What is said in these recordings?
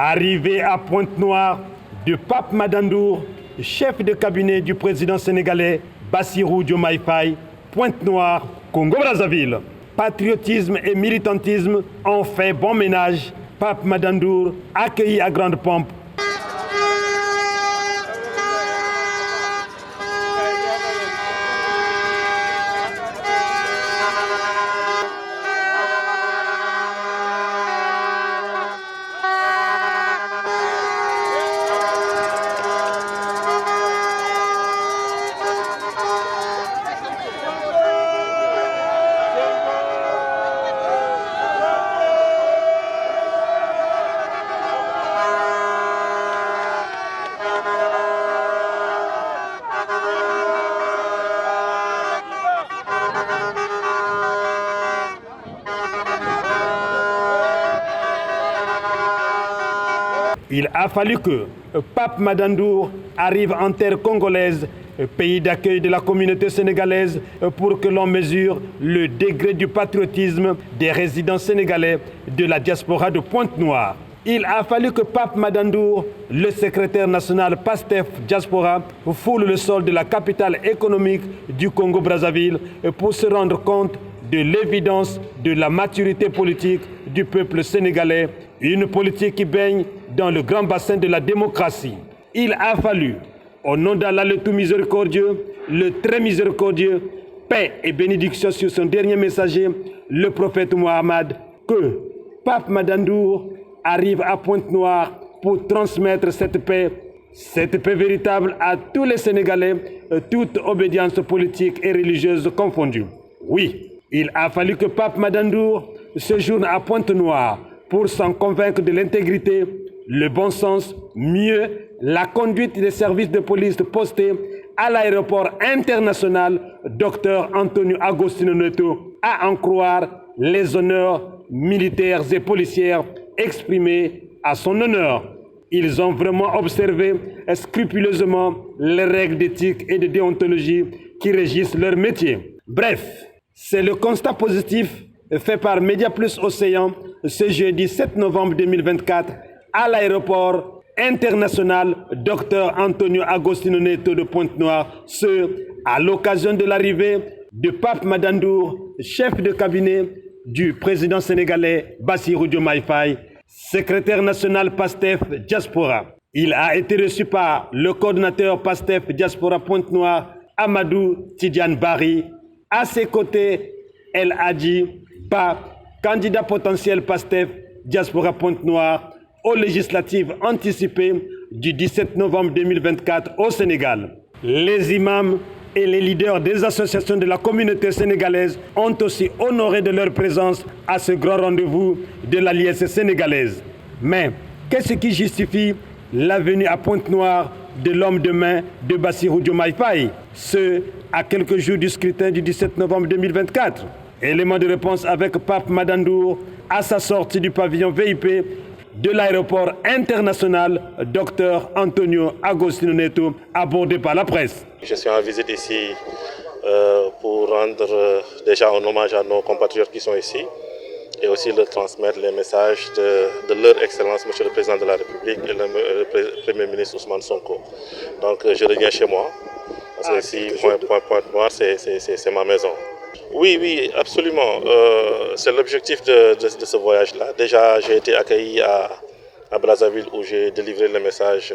Arrivé à Pointe-Noire de Pape Madandour, chef de cabinet du président sénégalais Bassirou Diomaye Faye, Pointe-Noire, Congo-Brazzaville. Patriotisme et militantisme ont fait bon ménage. Pape Madandour accueilli à grande pompe. Il a fallu que Pape Madandour arrive en terre congolaise, pays d'accueil de la communauté sénégalaise, pour que l'on mesure le degré du patriotisme des résidents sénégalais de la diaspora de Pointe-Noire. Il a fallu que Pape Madandour, le secrétaire national PASTEF Diaspora, foule le sol de la capitale économique du Congo-Brazzaville pour se rendre compte de l'évidence de la maturité politique du peuple sénégalais, une politique qui baigne dans le grand bassin de la démocratie. Il a fallu, au nom d'Allah le tout miséricordieux, le très miséricordieux, paix et bénédiction sur son dernier messager, le prophète Mohammed, que Pape Madandour arrive à Pointe-Noire pour transmettre cette paix véritable à tous les Sénégalais, toute obédience politique et religieuse confondue. Oui, il a fallu que Pape Madandour séjourne à Pointe-Noire pour s'en convaincre de l'intégrité, le bon sens, mieux la conduite des services de police postés à l'aéroport international Dr Antonio Agostinho Neto, à en croire les honneurs militaires et policiers exprimés à son honneur. Ils ont vraiment observé scrupuleusement les règles d'éthique et de déontologie qui régissent leur métier. Bref, c'est le constat positif fait par Média Plus Océan ce jeudi 7 novembre 2024 à l'aéroport international Dr Antonio Agostinho Neto de Pointe-Noire, à l'occasion de l'arrivée de Pape Madandour, chef de cabinet du président sénégalais Bassirou Diomaye Faye, secrétaire national PASTEF Diaspora. Il a été reçu par le coordinateur PASTEF Diaspora Pointe-Noire, Amadou Tidiane Bari. À ses côtés, El Hadji Ba, candidat potentiel PASTEF Diaspora Pointe-Noire aux législatives anticipées du 17 novembre 2024 au Sénégal. Les imams et les leaders des associations de la communauté sénégalaise ont aussi honoré de leur présence à ce grand rendez-vous de l'Alliance sénégalaise. Mais qu'est-ce qui justifie la venue à Pointe-Noire de l'homme de main de Bassirou Diomaye Faye, à quelques jours du scrutin du 17 novembre 2024? Élément de réponse avec Pape Madandour à sa sortie du pavillon VIP de l'aéroport international Dr Antonio Agostinho Neto, abordé par la presse. Je suis en visite ici pour rendre déjà un hommage à nos compatriotes qui sont ici et aussi leur transmettre les messages de leur Excellence, Monsieur le Président de la République et le Premier ministre Ousmane Sonko. Donc je reviens chez moi, parce que ici, Pointe-Noire, c'est ma maison. Oui, absolument. C'est l'objectif de ce voyage-là. Déjà, j'ai été accueilli à Brazzaville où j'ai délivré le message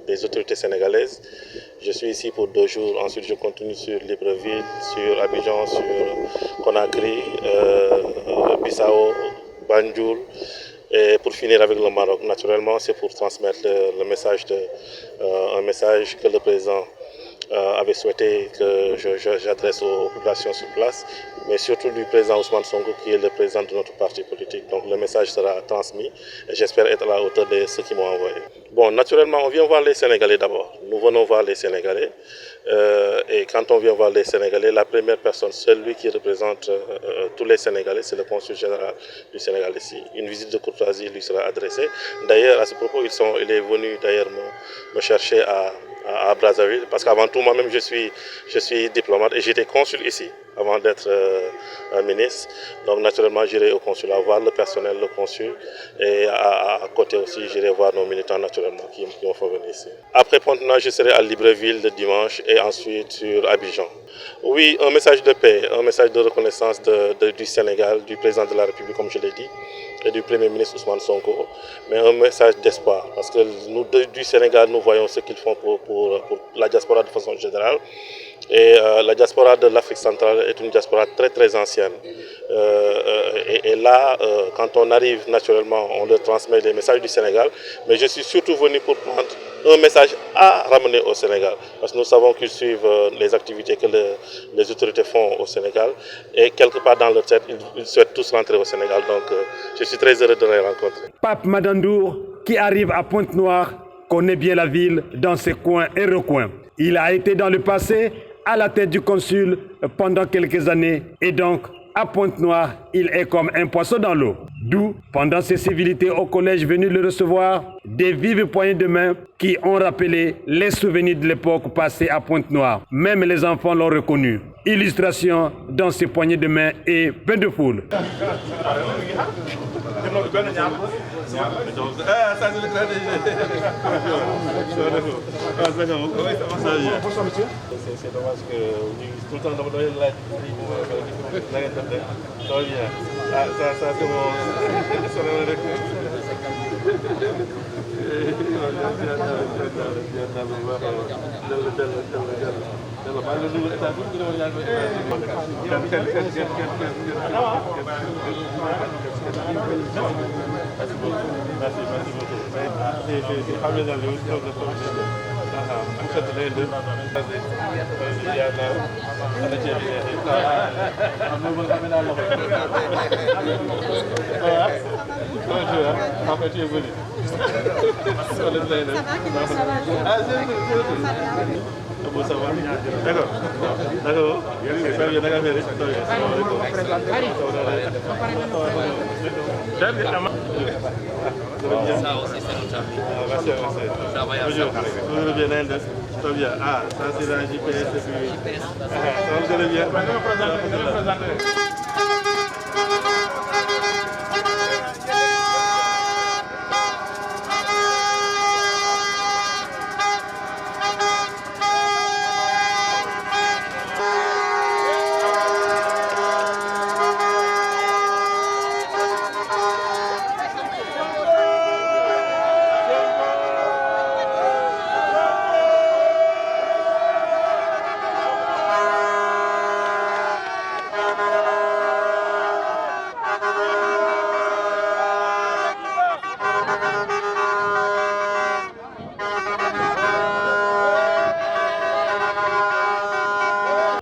des autorités sénégalaises. Je suis ici pour 2 jours. Ensuite, je continue sur Libreville, sur Abidjan, sur Conakry, Bissau, Banjul. Et pour finir avec le Maroc, naturellement, c'est pour transmettre un message que le président avait souhaité que j'adresse aux populations sur place, mais surtout du président Ousmane Sonko qui est le président de notre parti politique. Donc le message sera transmis et j'espère être à la hauteur de ceux qui m'ont envoyé. Bon, naturellement, on vient voir les Sénégalais d'abord. Nous venons voir les Sénégalais Et quand on vient voir les Sénégalais, la première personne, celui qui représente tous les Sénégalais, c'est le consul général du Sénégal ici. Une visite de courtoisie lui sera adressée. D'ailleurs, à ce propos, il est venu d'ailleurs me chercher à Brazzaville, parce qu'avant tout, moi-même, je suis diplomate et j'étais consul ici avant d'être un ministre. Donc naturellement, j'irai au consulat voir le personnel, le consul, et à côté aussi, j'irai voir nos militants naturellement qui m'ont fait venir ici. Après Pointe-Noire, je serai à Libreville le dimanche et ensuite sur Abidjan. Oui, un message de paix, un message de reconnaissance du Sénégal, du président de la République, comme je l'ai dit, et du Premier ministre Ousmane Sonko, mais un message d'espoir, parce que nous, du Sénégal, nous voyons ce qu'ils font pour la diaspora de façon générale. Et la diaspora de l'Afrique centrale est une diaspora très très ancienne. Et là, quand on arrive naturellement, on leur transmet les messages du Sénégal. Mais je suis surtout venu pour prendre un message à ramener au Sénégal. Parce que nous savons qu'ils suivent les activités que les autorités font au Sénégal. Et quelque part dans leur tête, ils souhaitent tous rentrer au Sénégal. Donc je suis très heureux de les rencontrer. Pape Madandour, qui arrive à Pointe-Noire, connaît bien la ville dans ses coins et recoins. Il a été dans le passé à la tête du consul pendant quelques années et donc à Pointe-Noire, il est comme un poisson dans l'eau. D'où, pendant ses civilités au collège venus le recevoir, des vives poignées de main qui ont rappelé les souvenirs de l'époque passée à Pointe-Noire. Même les enfants l'ont reconnu. Illustration dans ces poignées de main et bain de foule. C'est dommage que tout le temps dans le live, ça c'est bon. D'accord. D'accord. Ça aussi, c'est notre ami. Merci. Vous bien, très bien. Ah, ça c'est la GPS. Ça va bien.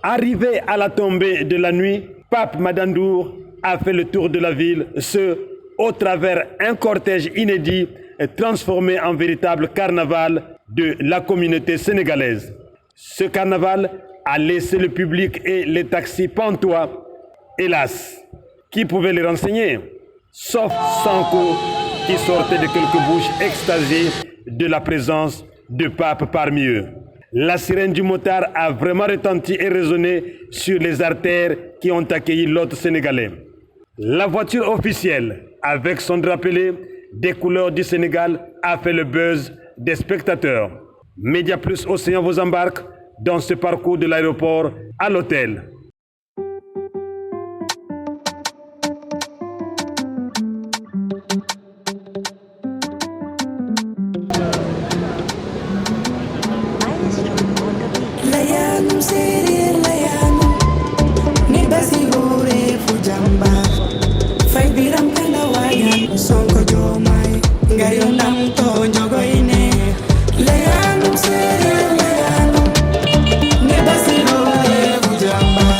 Arrivé à la tombée de la nuit, Pape Madandour a fait le tour de la ville, au travers un cortège inédit transformé en véritable carnaval de la communauté sénégalaise. Ce carnaval a laissé le public et les taxis pantois. Hélas, qui pouvait les renseigner? Sauf Sanko, qui sortait de quelques bouches extasiées de la présence de Pape parmi eux. La sirène du motard a vraiment retenti et résonné sur les artères qui ont accueilli l'hôte sénégalais. La voiture officielle, avec son drapelé des couleurs du Sénégal, a fait le buzz des spectateurs. Média Plus Océan vous embarque dans ce parcours de l'aéroport à l'hôtel. Sonko Diomaye ngayo ndam to njogoyne leyanum sere leyanum ne basiro e bujamba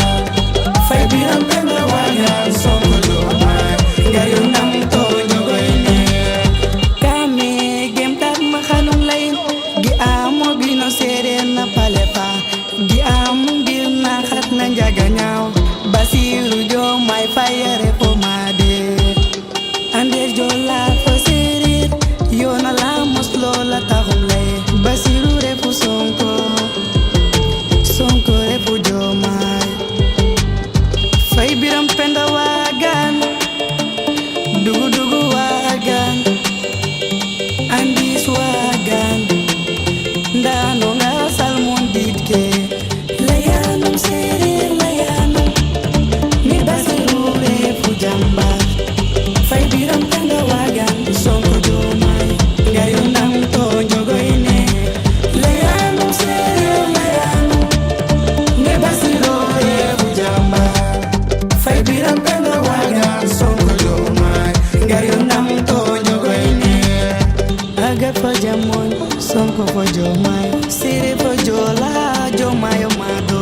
mado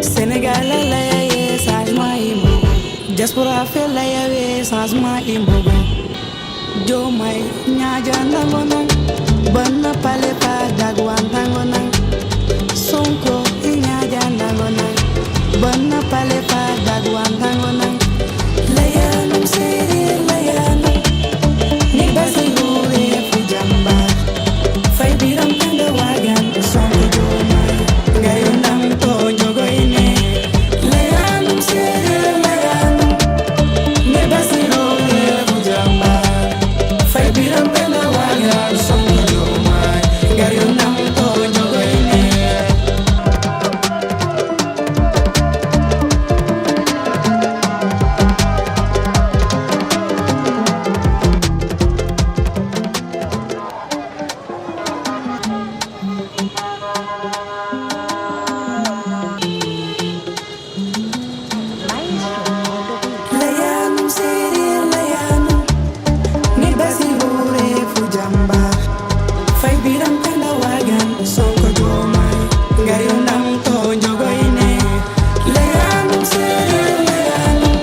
Sénégal la ye changement imbogo diaspora fe la ye changement imbogo Jomai nyaja nangona banna pale pa dagwan tangona Sonko nyaja nangona banna pale pa dagwan tangona Layanum seri layanum ni basilure fujamba Fai biram kanda wagan sonko jomai gayunam to jogo ine Layanum seri layanum ni basilure fujamba Fai biram kanda wagan sonko jomai gayunam to jogo ine Layanum seri layanum ni basilure fujamba Fai biram kanda wagan sonko jomai gayunam to jogo ine Layanum seri layanum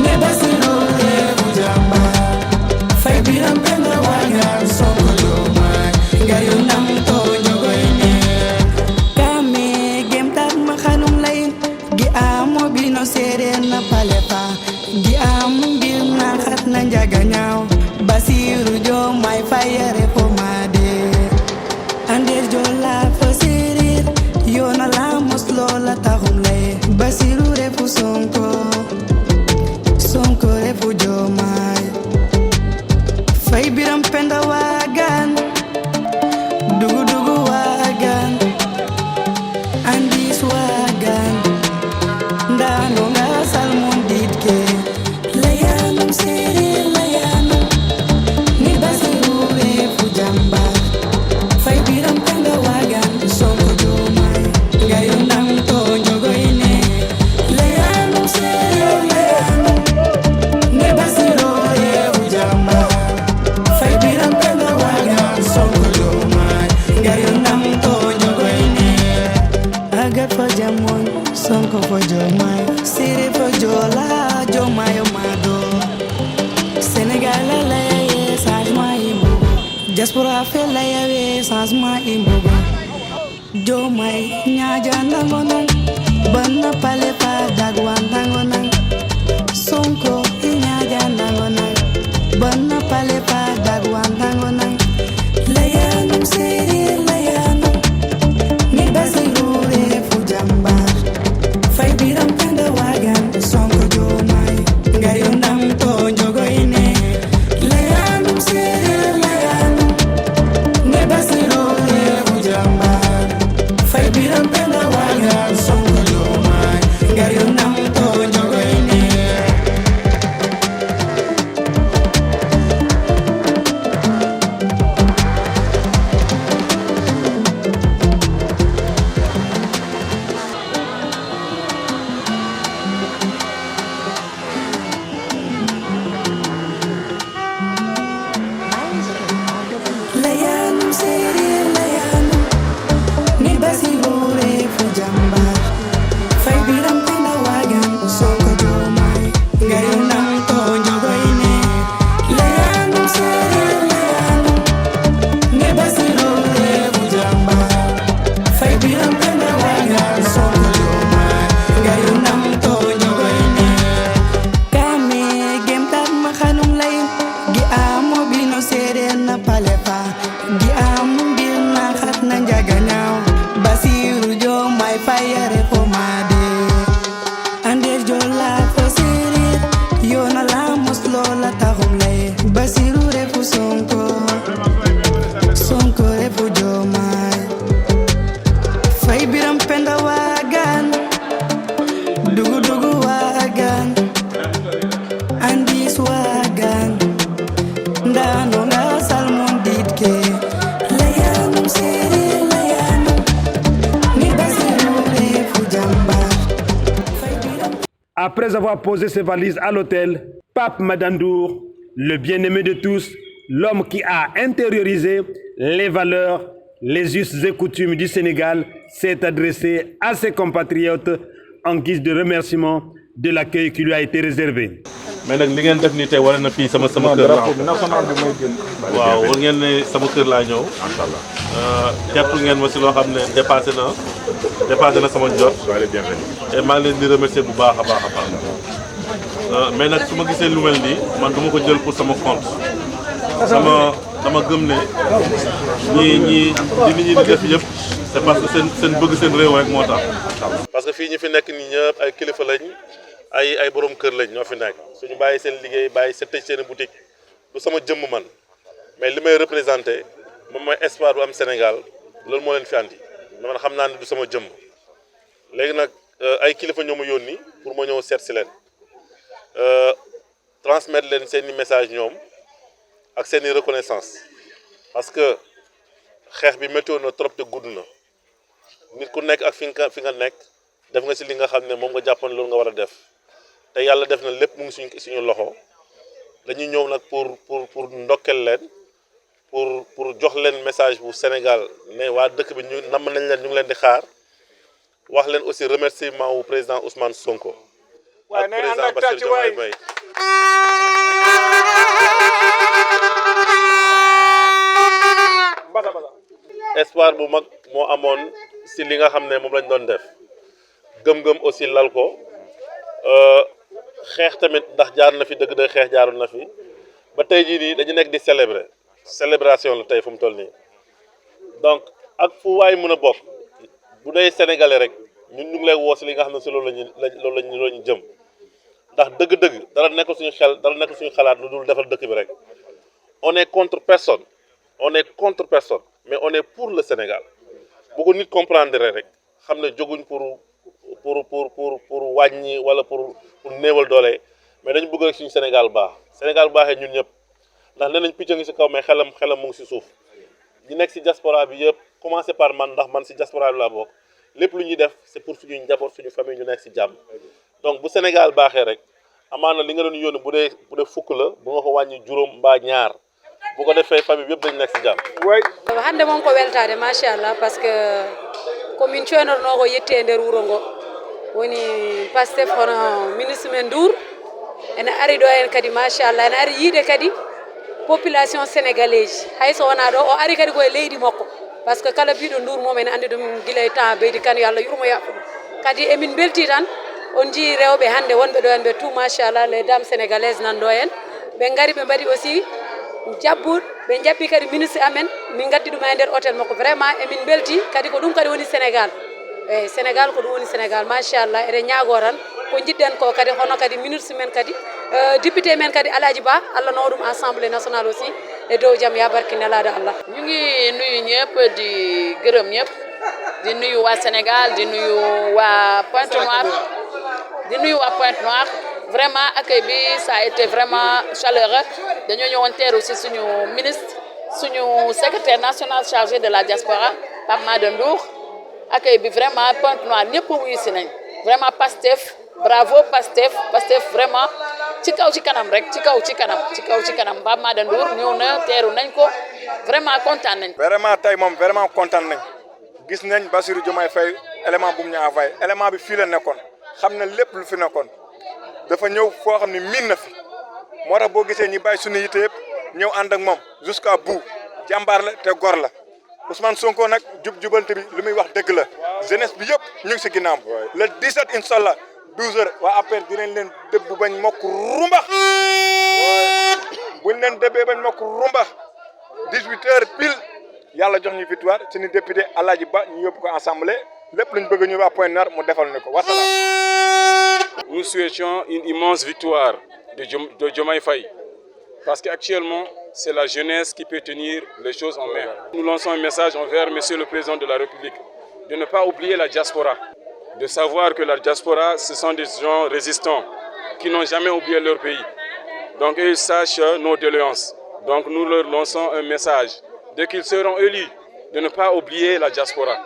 ni basilure fujamba Fai biram kanda wagan sonko jomai gayunam to jogo ine Kame gem tak makhanum lain gi amo bino sere na palepa gi amo bir na khat na njaga nyaaw Basiru Diomaye Faye pomade Ander jola fasirir yona la moslo la taxum lay Basiru refu Sonko Sonko refu Diomaye Fay biram penda wagan dugu dugu wagan andis wagan ndano nga salmon ditke Layanum seri layanum ni basilure fujamba Fay biram penda wagan sonko jomai gayunam to jogo ine Layanum seri layanum ni basilure fujamba Fay biram penda wagan sonko jomai gayunam to jogo ine Agat for jamon sonko for Diomaye siri for jola Diomaye mado Sénégal la ye changement imbogo diaspora fe la ye changement imbogo Diomaye nyaja nangona banna pale pa dagwan tangona Sonko nyaja nangona banna pale pa dagwan tangona Layanum seri layanum ni basilure fujamba Fai biram kanda wagan sonko jomai gayunam to jogo ine Layanum seri layanum ni basilure fujamba Fai biram kanda wagan sonko jomai gayunam to jogo ine Layanum seri layanum ni basilure fujamba Fay biram kanda wagan sonko jomai gayunam to jogo ine Layanum seri layanum ni basilure fujamba Fay biram kanda wagan sonko jomai gayunam to jogo ine Kame gem tak makhanum lain gi amo bino sere na palepa gi amo bir na khat na njaga nyaaw Basiru Diomaye Faye pomade Ander jola fasirir yona la moslo la taxum lay Basiru refu Sonko Sonko refu Diomaye Fay biram penda wagan dugu dugu wagan andis wagan ndano nga salmon ditke Layanum seri layanum ni basilure fujamba Fay biram Après avoir posé ses valises à l'hôtel, Pape Madandour, le bien-aimé de tous, l'homme qui a intériorisé les valeurs les us et coutumes du Sénégal, s'est adressé à ses compatriotes en guise de remerciement de l'accueil qui lui a été réservé. mais nag li ngeen def nii tey wane na fii sama kër la waaw war ngeen ne sama kër laa ñëw jàpp ngeen ma si loo xam ne dépassé na sama jot et maa ngi leen di remercier bu baax a baax mais nag su ma gisee lu mel nii man du ma ko jël pour sama compte dama gëm ne ñii nit ñi di def yëpp c'est parce que seen bëgg seen réew rek moo tax parce que fii ñi fi nekk nii ñëpp ay kilifa lañ ay borom kër lañ ñoo fi nekk suñu bàyyi seen liggéey bàyyi sa tëj seen boutique du sama jëmm man mais li may représenté moom mooy espoir bu am Sénégal loolu moo leen fi andi mais man xam naa ne du sama jëmm léegi nag ay kilifa ñoo ma yónni pour ma ñëw seet si leen transmettre leen seeni message ñoom ak seeni reconnaissance parce que xeex bi météo na trop te gudd na nit ku nekk ak fi nga nekk def nga si li nga xam ne moom nga jàppoon loolu nga war a def te yàlla def na lépp mu ngi suñu loxo dañuy ñëw nag pour ndokkel leen pour jox leen message bu Sénégal ne waa dëkk bi ñu namm nañ leen ñu ngi leen di xaar wax leen aussi remerciement wu président Ousmane Sonko ak président Bassirou Diomaye Faye espoir bu mag moo amoon si li nga xam ne moom lañ doon def gëm-gëm aussi lal ko xeex tamit ndax jaar na fi dëgg de xeex jaarul na fi ba tey jii nii dañu nekk di célébration la tey fu mu toll nii donc ak fu waay mën a bokk bu dee sénégalais rek ñun ñu ngi lay woo si li nga xam ne si loolu lañu jëm ndax dëgg-dëgg dara nekk suñu xel dara nekk suñu xalaat lu dul defal dëkk bi rek on est contre personne mais on est pour le Sénégal bu ko nit comprendre rek xam ne jóguñ pour wàññi wala pour néewal doole mais dañu bëgg rek suñu Sénégal baaxee ñun ñëpp ndax nee nañ picc ngi si kaw mais xelam mu ngi si suuf ñi nekk si diaspora bi yëpp commencé par man ndax man si diaspora bi laa bokk lépp lu ñuy def c'est pour suñu njaboot suñu famille ñu nekk si jàmm donc bu Sénégal baaxee rek amaana li nga doon yónni bu dee fukk la bu nga ko wàññi juróom mbaa ñaar bu ko defee famille bi yëpp dañu nekk si jàmm. hande moom ko weltade machallah par ce que komin coynorno ko yetti e nder wuro ngo woni Pastef hono ministre men Ndour ene ari ɗo en kadi machallah ene ari yiide kadi population sénégalaise hay so wona ɗo o ari kadi koye leydi makko par ce que kala biɗo Ndour moom ene andi ɗum guila e temps beydi kane yo Allah yurmo yaɓɓu ɗum kadi emin belti tan on jii rewɓe hande wonɓe ɗo en ɓe tout machallah les dames sénégalaises nan ɗo en ɓe ngari ɓe mbaɗi aussi jabbuɗ ɓe jabbi kadi ministre amen min gaddi ɗum e nder hôtel makko vraiment emin belti kadi ko ɗum kadi woni Sénégal eyyi Sénégal ko ɗum woni Sénégal machallah eɗen ñaago tan ko jiɗɗen ko kadi hono kadi ministre men kadi député men kadi Aladji Ba Allah nawa ɗum assemblée nationale aussi e dow jaam ya barke nelaɗo Allah ñu ngi nuyu ñëpp di gërëm ñëpp di nuyu waa Sénégal di nuyu waa Pointe-Noire vraiment accueil bi ça a été vraiment chaleureux dañoo ñëwoon teeru aussi suñu ministre suñu secrétaire national chargé de la diaspora Pape Made Ndour accueil bi vraiment Pointe-Noire ñëpp wuyu si nañ vraiment Pastef bravo Pastef vraiment ci kaw ci kanam rek ci kaw ci kanam Pape Made Ndour ñëw na teeru nañ ko vraiment kontaan nañ. vraiment tey moom vraiment kontaan nañ gis nañ Bassirou Diomaye Faye élément bu mu ñu envoyé élément bi fii la nekkoon xam na lépp lu fi nekkoon. dafa ñëw foo xam ne miin na fi moo tax boo gisee ñi bàyyi suñu yite yëpp ñëw ànd ak moom jusqu'à bout jàmbaar la te gor la Ousmane Sonko nag jubante bi lu muy wax dëgg la jeunesse bi yëpp ñu ngi si ginnaam le 17 inshallah 12h waa APR dinañ leen dëbb bañ mokk rumbax buñ leen dëbbee bañ mokk rumbax 18h pile yàlla jox ñu victoire suñu député Aladji Ba ñu yóbbu ko assemblée lépp luñ bëgg ñu waa Pointe-Noire mu defal ni ko wasalaam. Nous souhaitions une immense victoire de Diomaye Faye parce qu'actuellement, c'est la jeunesse qui peut tenir les choses en main. Nous lançons un message envers Monsieur le Président de la République de ne pas oublier la diaspora, de savoir que la diaspora, ce sont des gens résistants qui n'ont jamais oublié leur pays. Donc ils sachent nos doléances. Donc nous leur lançons un message, dès qu'ils seront élus, de ne pas oublier la diaspora.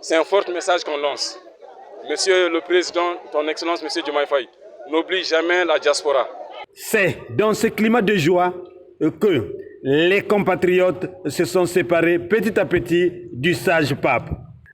C'est un fort message qu'on lance. Monsieur le Président, ton Excellence, Monsieur Diomaye Faye, n'oublie jamais la diaspora. C'est dans ce climat de joie que les compatriotes se sont séparés petit à petit du sage pape.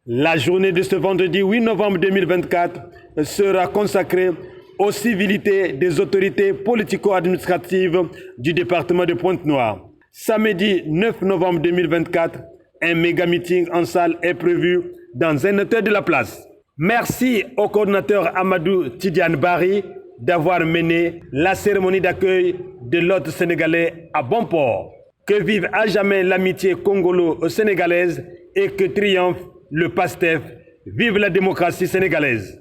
La journée de ce vendredi 8 novembre 2024 sera consacrée aux civilités des autorités politico-administratives du département de Pointe-Noire. Samedi 9 novembre 2024, un méga-meeting en salle est prévu dans un hôtel de la place. Merci au coordinateur Amadou Tidiane Bari d'avoir mené la cérémonie d'accueil de l'hôte sénégalais à bon port. Que vive à jamais l'amitié congolo-sénégalaise et que triomphe le PASTEF. Vive la démocratie sénégalaise.